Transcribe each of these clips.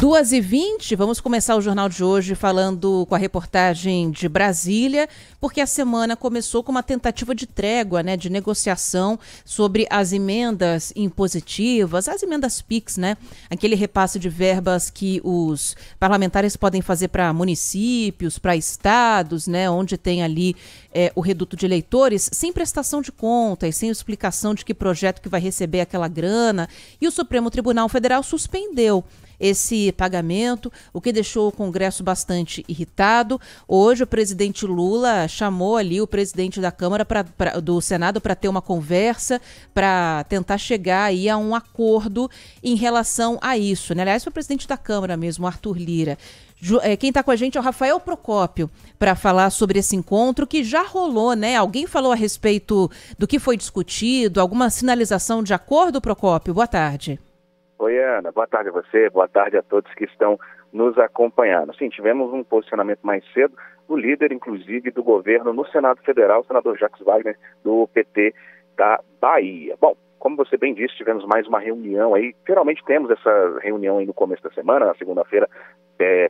2h20, vamos começar o Jornal de hoje falando com a reportagem de Brasília, porque a semana começou com uma tentativa de trégua, de negociação sobre as emendas impositivas, as emendas PIX, aquele repasse de verbas que os parlamentares podem fazer para municípios, para estados, onde tem ali o reduto de eleitores, sem prestação de contas, sem explicação de que projeto que vai receber aquela grana, e o Supremo Tribunal Federal suspendeu esse pagamento, o que deixou o Congresso bastante irritado. Hoje o presidente Lula chamou ali o presidente da Câmara do Senado para ter uma conversa, para tentar chegar aí a um acordo em relação a isso. Aliás, foi o presidente da Câmara mesmo, Arthur Lira. Quem está com a gente é o Rafael Procópio para falar sobre esse encontro que já rolou, Alguém falou a respeito do que foi discutido, alguma sinalização de acordo, Procópio? Boa tarde. Oi, Ana. Boa tarde a você, boa tarde a todos que estão nos acompanhando. Sim, tivemos um posicionamento mais cedo do líder, inclusive, do governo no Senado Federal, o senador Jacques Wagner, do PT da Bahia. Bom, como você bem disse, tivemos mais uma reunião aí. Geralmente temos essa reunião aí no começo da semana, na segunda-feira.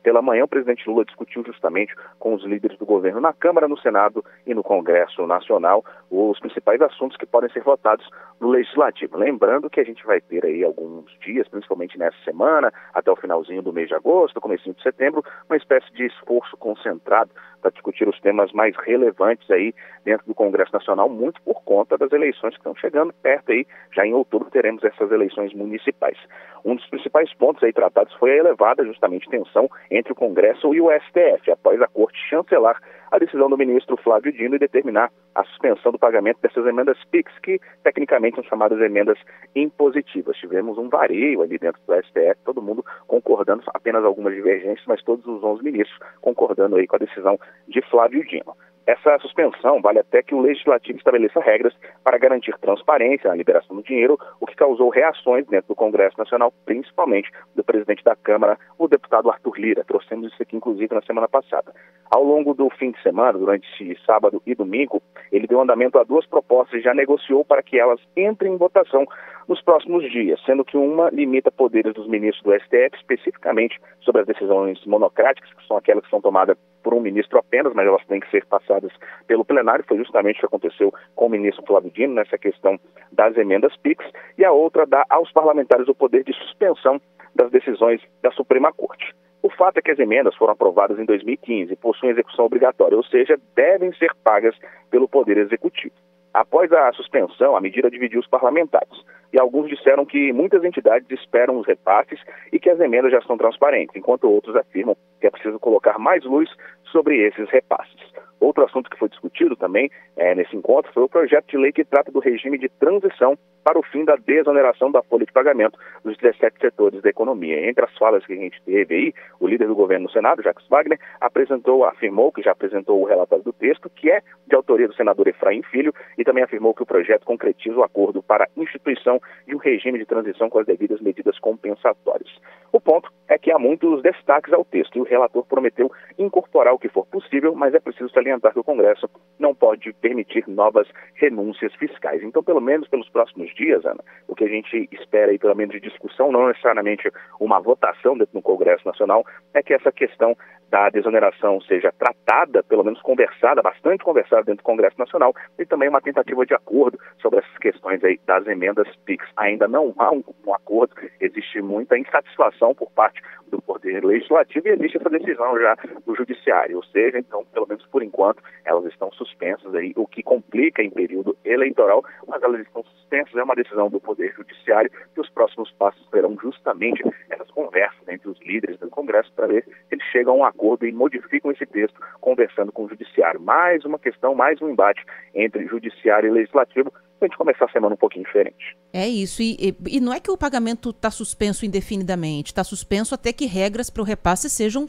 Pela manhã, o presidente Lula discutiu justamente com os líderes do governo na Câmara, no Senado e no Congresso Nacional os principais assuntos que podem ser votados no Legislativo. Lembrando que a gente vai ter aí alguns dias, principalmente nessa semana, até o finalzinho do mês de agosto, comecinho de setembro, uma espécie de esforço concentrado para discutir os temas mais relevantes aí dentro do Congresso Nacional, muito por conta das eleições que estão chegando perto aí. Já em outubro teremos essas eleições municipais. Um dos principais pontos aí tratados foi a elevada justamente tensão entre o Congresso e o STF, após a Corte chancelar a decisão do ministro Flávio Dino e determinar a suspensão do pagamento dessas emendas PIX, que tecnicamente são chamadas emendas impositivas. Tivemos um vareio ali dentro do STF, todo mundo concordando, apenas algumas divergências, mas todos os 11 ministros concordando aí com a decisão de Flávio Dino. Essa suspensão vale até que o Legislativo estabeleça regras para garantir transparência na liberação do dinheiro, o que causou reações dentro do Congresso Nacional, principalmente do presidente da Câmara, o deputado Arthur Lira. Trouxemos isso aqui, inclusive, na semana passada. Ao longo do fim de semana, durante sábado e domingo, ele deu andamento a duas propostas e já negociou para que elas entrem em votação nos próximos dias, sendo que uma limita poderes dos ministros do STF, especificamente sobre as decisões monocráticas, que são aquelas que são tomadas por um ministro apenas, mas elas têm que ser passadas pelo plenário. Foi justamente o que aconteceu com o ministro Flávio Dino nessa questão das emendas PIX, e a outra dá aos parlamentares o poder de suspensão das decisões da Suprema Corte. O fato é que as emendas foram aprovadas em 2015 e possuem execução obrigatória, ou seja, devem ser pagas pelo Poder Executivo. Após a suspensão, a medida dividiu os parlamentares, e alguns disseram que muitas entidades esperam os repasses e que as emendas já são transparentes, enquanto outros afirmam que é preciso colocar mais luz sobre esses repasses. Outro assunto que foi discutido também nesse encontro foi o projeto de lei que trata do regime de transição para o fim da desoneração da folha de pagamento dos 17 setores da economia. Entre as falas que a gente teve aí, o líder do governo no Senado, Jacques Wagner, afirmou que já apresentou o relatório do texto, que é de autoria do senador Efraim Filho, e também afirmou que o projeto concretiza o acordo para a instituição de um regime de transição com as devidas medidas compensatórias. O ponto é que há muitos destaques ao texto, e o relator prometeu incorporar o que for possível, mas é preciso salientar que o Congresso não pode permitir novas renúncias fiscais. Então, pelo menos pelos próximos dias, Ana, o que a gente espera aí, pelo menos de discussão, não necessariamente uma votação dentro do Congresso Nacional, é que essa questão da desoneração seja tratada, pelo menos conversada, bastante conversada dentro do Congresso Nacional, e também uma tentativa de acordo sobre essas questões aí das emendas PIX. Ainda não há um acordo, existe muita insatisfação por parte do Poder Legislativo e existe essa decisão já do Judiciário, ou seja, então, pelo menos por enquanto, elas estão suspensas aí, o que complica em período eleitoral, mas elas estão suspensas, é uma decisão do Poder Judiciário, e os próximos passos serão justamente essas conversas entre os líderes do Congresso para ver se eles chegam a um acordo e modificam esse texto conversando com o Judiciário. Mais uma questão, mais um embate entre Judiciário e Legislativo, para a gente começar a semana um pouquinho diferente. É isso, e não é que o pagamento está suspenso indefinidamente, está suspenso até que regras para o repasse sejam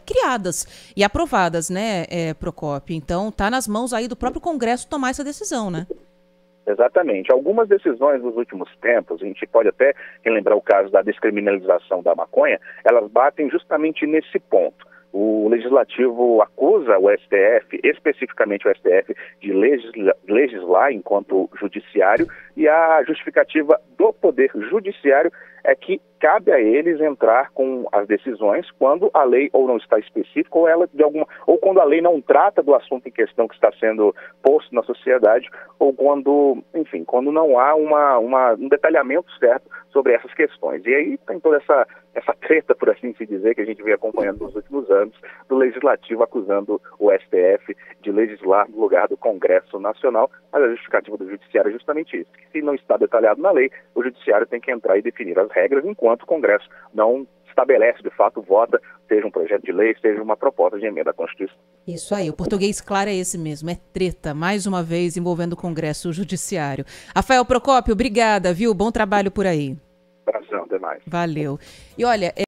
criadas e aprovadas, Procópio? Então está nas mãos aí do próprio Congresso tomar essa decisão, né? Exatamente. Algumas decisões nos últimos tempos, a gente pode até relembrar o caso da descriminalização da maconha, elas batem justamente nesse ponto. O Legislativo acusa o STF, especificamente o STF, de legislar enquanto judiciário, e a justificativa do Poder Judiciário é que cabe a eles entrar com as decisões quando a lei ou não está específica ou quando a lei não trata do assunto em questão que está sendo posto na sociedade, ou quando, enfim, quando não há um detalhamento certo sobre essas questões. E aí tem toda essa treta, por assim se dizer, que a gente vem acompanhando nos últimos anos, do Legislativo acusando o STF de legislar no lugar do Congresso Nacional, mas a justificativa do Judiciário é justamente isso, que se não está detalhado na lei, o Judiciário tem que entrar e definir as regras, enquanto o Congresso não estabelece, de fato, vota, seja um projeto de lei, seja uma proposta de emenda à Constituição. Isso aí, o português claro é esse mesmo, é treta, mais uma vez envolvendo o Congresso e o Judiciário. Rafael Procópio, obrigada, viu? Bom trabalho por aí. Abração, até mais. Valeu. E olha,